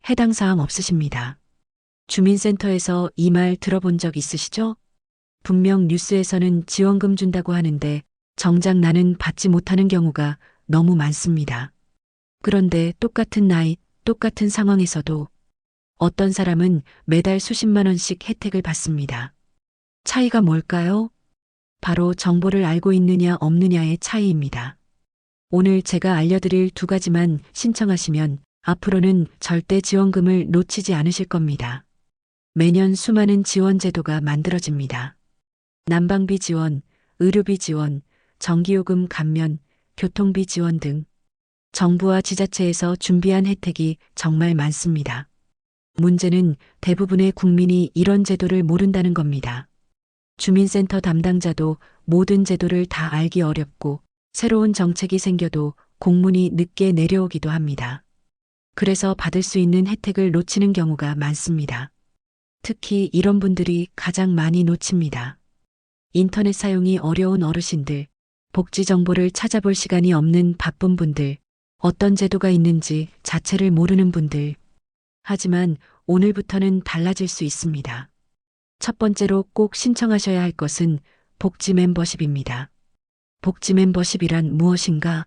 해당 사항 없으십니다. 주민센터에서 이 말 들어본 적 있으시죠? 분명 뉴스에서는 지원금 준다고 하는데 정작 나는 받지 못하는 경우가 너무 많습니다. 그런데 똑같은 나이, 똑같은 상황에서도 어떤 사람은 매달 수십만 원씩 혜택을 받습니다. 차이가 뭘까요? 바로 정보를 알고 있느냐 없느냐의 차이입니다. 오늘 제가 알려드릴 두 가지만 신청하시면 앞으로는 절대 지원금을 놓치지 않으실 겁니다. 매년 수많은 지원 제도가 만들어집니다. 난방비 지원, 의료비 지원, 전기요금 감면, 교통비 지원 등 정부와 지자체에서 준비한 혜택이 정말 많습니다. 문제는 대부분의 국민이 이런 제도를 모른다는 겁니다. 주민센터 담당자도 모든 제도를 다 알기 어렵고 새로운 정책이 생겨도 공문이 늦게 내려오기도 합니다. 그래서 받을 수 있는 혜택을 놓치는 경우가 많습니다. 특히 이런 분들이 가장 많이 놓칩니다. 인터넷 사용이 어려운 어르신들, 복지 정보를 찾아볼 시간이 없는 바쁜 분들, 어떤 제도가 있는지 자체를 모르는 분들. 하지만 오늘부터는 달라질 수 있습니다. 첫 번째로 꼭 신청하셔야 할 것은 복지 멤버십입니다. 복지 멤버십이란 무엇인가?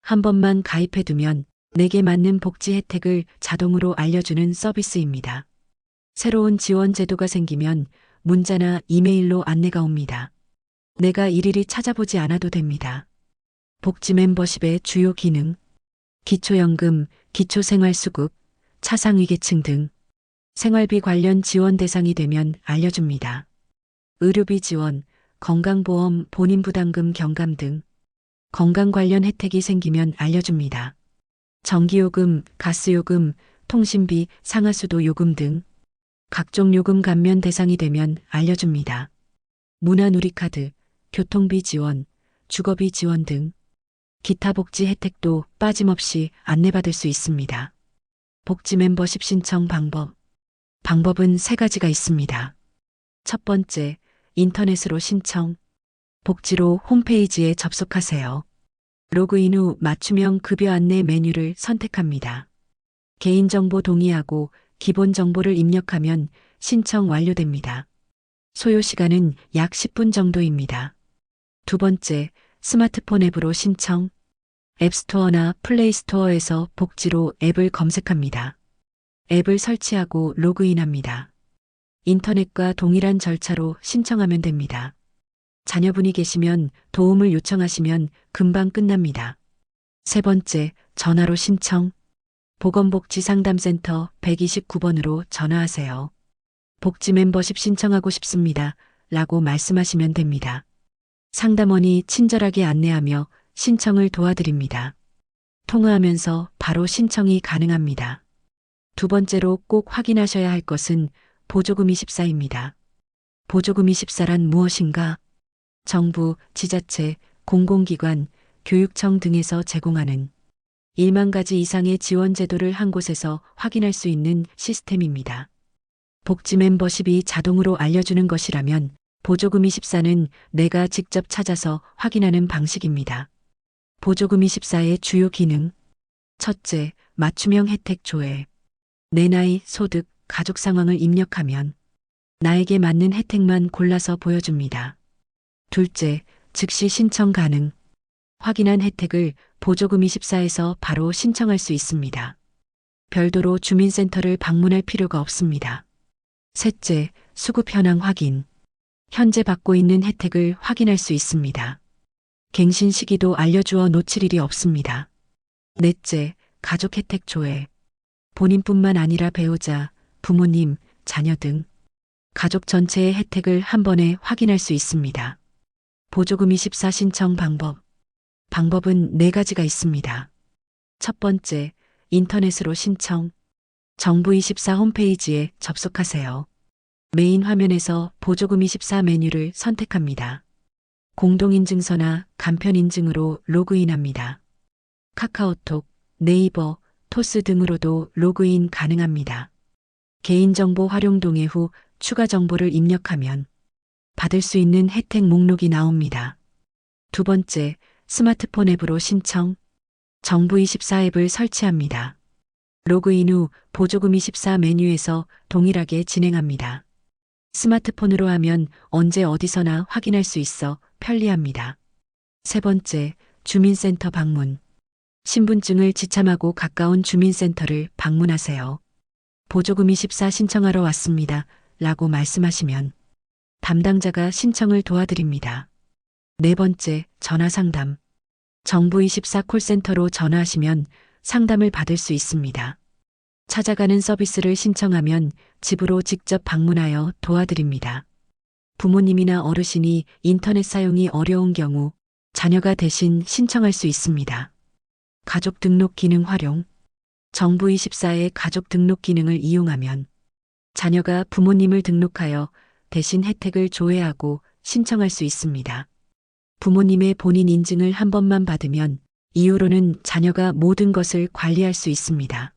한 번만 가입해두면 내게 맞는 복지 혜택을 자동으로 알려주는 서비스입니다. 새로운 지원 제도가 생기면 문자나 이메일로 안내가 옵니다. 내가 일일이 찾아보지 않아도 됩니다. 복지 멤버십의 주요 기능, 기초연금, 기초생활수급, 차상위계층 등 생활비 관련 지원 대상이 되면 알려줍니다. 의료비 지원, 건강보험, 본인부담금 경감 등 건강 관련 혜택이 생기면 알려줍니다. 전기요금, 가스요금, 통신비, 상하수도 요금 등 각종 요금 감면 대상이 되면 알려줍니다. 문화누리카드, 교통비 지원, 주거비 지원 등 기타 복지 혜택도 빠짐없이 안내받을 수 있습니다. 복지 멤버십 신청 방법. 방법은 세 가지가 있습니다. 첫 번째, 인터넷으로 신청. 복지로 홈페이지에 접속하세요. 로그인 후 맞춤형 급여 안내 메뉴를 선택합니다. 개인정보 동의하고 기본 정보를 입력하면 신청 완료됩니다. 소요 시간은 약 10분 정도입니다. 두 번째, 스마트폰 앱으로 신청. 앱스토어나 플레이스토어에서 복지로 앱을 검색합니다. 앱을 설치하고 로그인합니다. 인터넷과 동일한 절차로 신청하면 됩니다. 자녀분이 계시면 도움을 요청하시면 금방 끝납니다. 세 번째, 전화로 신청. 보건복지상담센터 129번으로 전화하세요. 복지 멤버십 신청하고 싶습니다. 라고 말씀하시면 됩니다. 상담원이 친절하게 안내하며 신청을 도와드립니다. 통화하면서 바로 신청이 가능합니다. 두 번째로 꼭 확인하셔야 할 것은 보조금24입니다. 보조금24란 무엇인가? 정부, 지자체, 공공기관, 교육청 등에서 제공하는 1만 가지 이상의 지원 제도를 한 곳에서 확인할 수 있는 시스템입니다. 복지 멤버십이 자동으로 알려주는 것이라면 보조금24는 내가 직접 찾아서 확인하는 방식입니다. 보조금24의 주요 기능. 첫째, 맞춤형 혜택 조회. 내 나이, 소득, 가족 상황을 입력하면 나에게 맞는 혜택만 골라서 보여줍니다. 둘째, 즉시 신청 가능. 확인한 혜택을 보조금24에서 바로 신청할 수 있습니다. 별도로 주민센터를 방문할 필요가 없습니다. 셋째, 수급 현황 확인. 현재 받고 있는 혜택을 확인할 수 있습니다. 갱신 시기도 알려주어 놓칠 일이 없습니다. 넷째, 가족 혜택 조회. 본인뿐만 아니라 배우자, 부모님, 자녀 등 가족 전체의 혜택을 한 번에 확인할 수 있습니다. 보조금24 신청 방법. 방법은 네 가지가 있습니다. 첫 번째, 인터넷으로 신청. 정부24 홈페이지에 접속하세요. 메인 화면에서 보조금24 메뉴를 선택합니다. 공동인증서나 간편인증으로 로그인합니다. 카카오톡, 네이버, 토스 등으로도 로그인 가능합니다. 개인정보 활용 동의 후 추가 정보를 입력하면 받을 수 있는 혜택 목록이 나옵니다. 두 번째, 스마트폰 앱으로 신청. 정부24 앱을 설치합니다. 로그인 후 보조금24 메뉴에서 동일하게 진행합니다. 스마트폰으로 하면 언제 어디서나 확인할 수 있어 편리합니다. 세 번째, 주민센터 방문. 신분증을 지참하고 가까운 주민센터를 방문하세요. 보조금24 신청하러 왔습니다. 라고 말씀하시면 담당자가 신청을 도와드립니다. 네 번째, 전화 상담. 정부24 콜센터로 전화하시면 상담을 받을 수 있습니다. 찾아가는 서비스를 신청하면 집으로 직접 방문하여 도와드립니다. 부모님이나 어르신이 인터넷 사용이 어려운 경우 자녀가 대신 신청할 수 있습니다. 가족 등록 기능 활용. 정부24의 가족 등록 기능을 이용하면 자녀가 부모님을 등록하여 대신 혜택을 조회하고 신청할 수 있습니다. 부모님의 본인 인증을 한 번만 받으면 이후로는 자녀가 모든 것을 관리할 수 있습니다.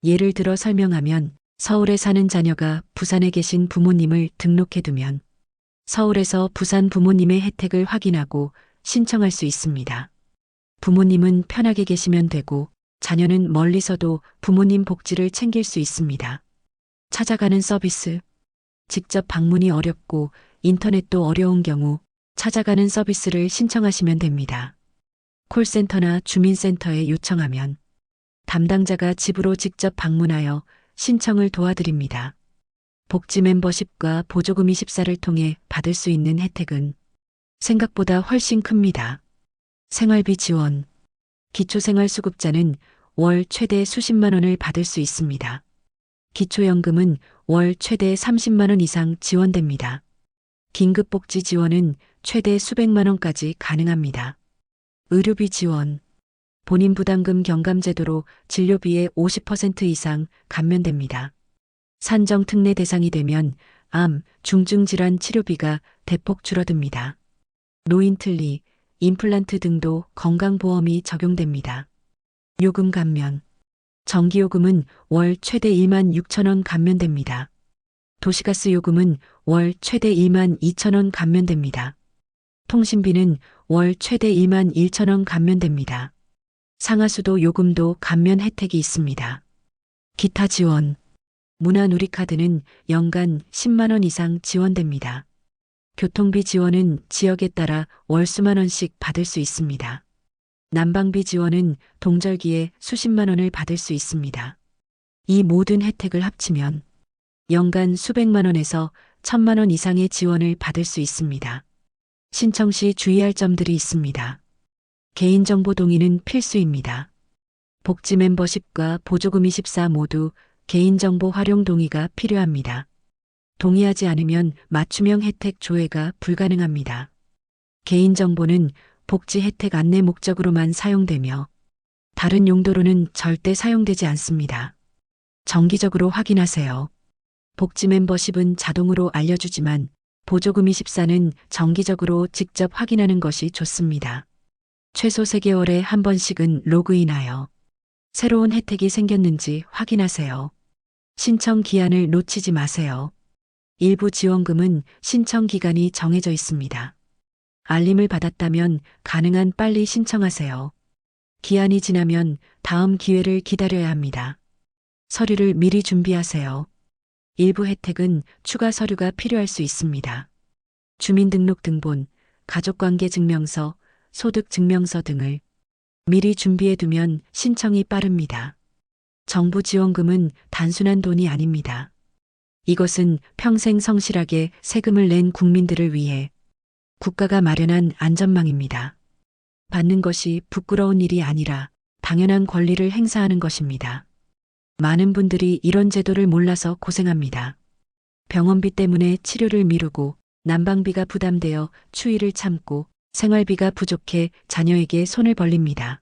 예를 들어 설명하면 서울에 사는 자녀가 부산에 계신 부모님을 등록해두면 서울에서 부산 부모님의 혜택을 확인하고 신청할 수 있습니다. 부모님은 편하게 계시면 되고 자녀는 멀리서도 부모님 복지를 챙길 수 있습니다. 찾아가는 서비스. 직접 방문이 어렵고 인터넷도 어려운 경우 찾아가는 서비스를 신청하시면 됩니다. 콜센터나 주민센터에 요청하면 담당자가 집으로 직접 방문하여 신청을 도와드립니다. 복지 멤버십과 보조금24를 통해 받을 수 있는 혜택은 생각보다 훨씬 큽니다. 생활비 지원. 기초생활수급자는 월 최대 수십만 원을 받을 수 있습니다. 기초연금은 월 최대 30만 원 이상 지원됩니다. 긴급복지 지원은 최대 수백만 원까지 가능합니다. 의료비 지원. 본인 부담금 경감제도로 진료비의 50% 이상 감면됩니다. 산정 특례 대상이 되면 암, 중증질환 치료비가 대폭 줄어듭니다. 노인틀니, 임플란트 등도 건강보험이 적용됩니다. 요금 감면. 전기요금은 월 최대 1만 6천 원 감면됩니다. 도시가스 요금은 월 최대 1만 2천 원 감면됩니다. 통신비는 월 최대 1만 1천 원 감면됩니다. 상하수도 요금도 감면 혜택이 있습니다. 기타 지원. 문화누리카드는 연간 10만 원 이상 지원됩니다. 교통비 지원은 지역에 따라 월 수만 원씩 받을 수 있습니다. 난방비 지원은 동절기에 수십만 원을 받을 수 있습니다. 이 모든 혜택을 합치면 연간 수백만 원에서 1,000만 원 이상의 지원을 받을 수 있습니다. 신청 시 주의할 점들이 있습니다. 개인정보 동의는 필수입니다. 복지 멤버십과 보조금24 모두 개인정보 활용 동의가 필요합니다. 동의하지 않으면 맞춤형 혜택 조회가 불가능합니다. 개인정보는 복지 혜택 안내 목적으로만 사용되며 다른 용도로는 절대 사용되지 않습니다. 정기적으로 확인하세요. 복지 멤버십은 자동으로 알려주지만 보조금24는 정기적으로 직접 확인하는 것이 좋습니다. 최소 3개월에 한 번씩은 로그인하여 새로운 혜택이 생겼는지 확인하세요. 신청 기한을 놓치지 마세요. 일부 지원금은 신청 기간이 정해져 있습니다. 알림을 받았다면 가능한 빨리 신청하세요. 기한이 지나면 다음 기회를 기다려야 합니다. 서류를 미리 준비하세요. 일부 혜택은 추가 서류가 필요할 수 있습니다. 주민등록등본, 가족관계증명서, 소득증명서 등을 미리 준비해두면 신청이 빠릅니다. 정부 지원금은 단순한 돈이 아닙니다. 이것은 평생 성실하게 세금을 낸 국민들을 위해 국가가 마련한 안전망입니다. 받는 것이 부끄러운 일이 아니라 당연한 권리를 행사하는 것입니다. 많은 분들이 이런 제도를 몰라서 고생합니다. 병원비 때문에 치료를 미루고 난방비가 부담되어 추위를 참고 생활비가 부족해 자녀에게 손을 벌립니다.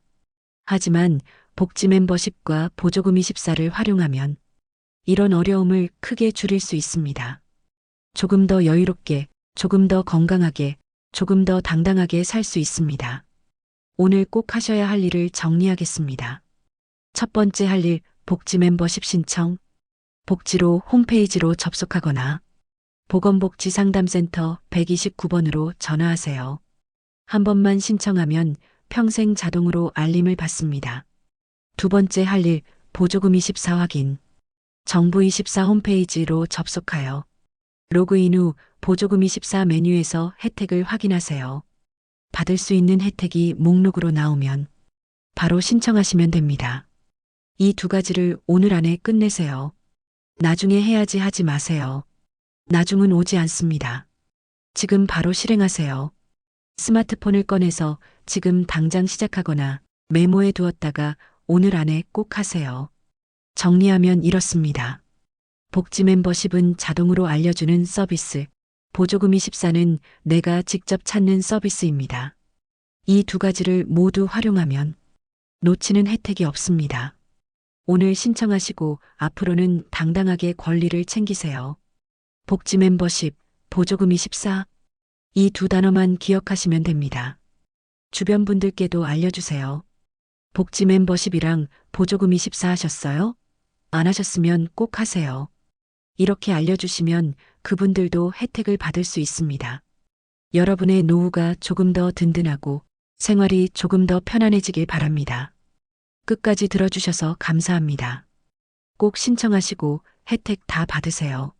하지만 복지 멤버십과 보조금24를 활용하면 이런 어려움을 크게 줄일 수 있습니다. 조금 더 여유롭게, 조금 더 건강하게, 조금 더 당당하게 살 수 있습니다. 오늘 꼭 하셔야 할 일을 정리하겠습니다. 첫 번째 할 일, 복지 멤버십 신청. 복지로 홈페이지로 접속하거나 보건복지상담센터 129번으로 전화하세요. 한 번만 신청하면 평생 자동으로 알림을 받습니다. 두 번째 할 일, 보조금 24 확인. 정부 24 홈페이지로 접속하여 로그인 후 보조금 24 메뉴에서 혜택을 확인하세요. 받을 수 있는 혜택이 목록으로 나오면 바로 신청하시면 됩니다. 이 두 가지를 오늘 안에 끝내세요. 나중에 해야지 하지 마세요. 나중은 오지 않습니다. 지금 바로 실행하세요. 스마트폰을 꺼내서 지금 당장 시작하거나 메모해 두었다가 오늘 안에 꼭 하세요. 정리하면 이렇습니다. 복지 멤버십은 자동으로 알려주는 서비스, 보조금 24는 내가 직접 찾는 서비스입니다. 이 두 가지를 모두 활용하면 놓치는 혜택이 없습니다. 오늘 신청하시고 앞으로는 당당하게 권리를 챙기세요. 복지 멤버십, 보조금 24. 이 두 단어만 기억하시면 됩니다. 주변 분들께도 알려주세요. 복지 멤버십이랑 보조금 24 하셨어요? 안 하셨으면 꼭 하세요. 이렇게 알려주시면 그분들도 혜택을 받을 수 있습니다. 여러분의 노후가 조금 더 든든하고 생활이 조금 더 편안해지길 바랍니다. 끝까지 들어주셔서 감사합니다. 꼭 신청하시고 혜택 다 받으세요.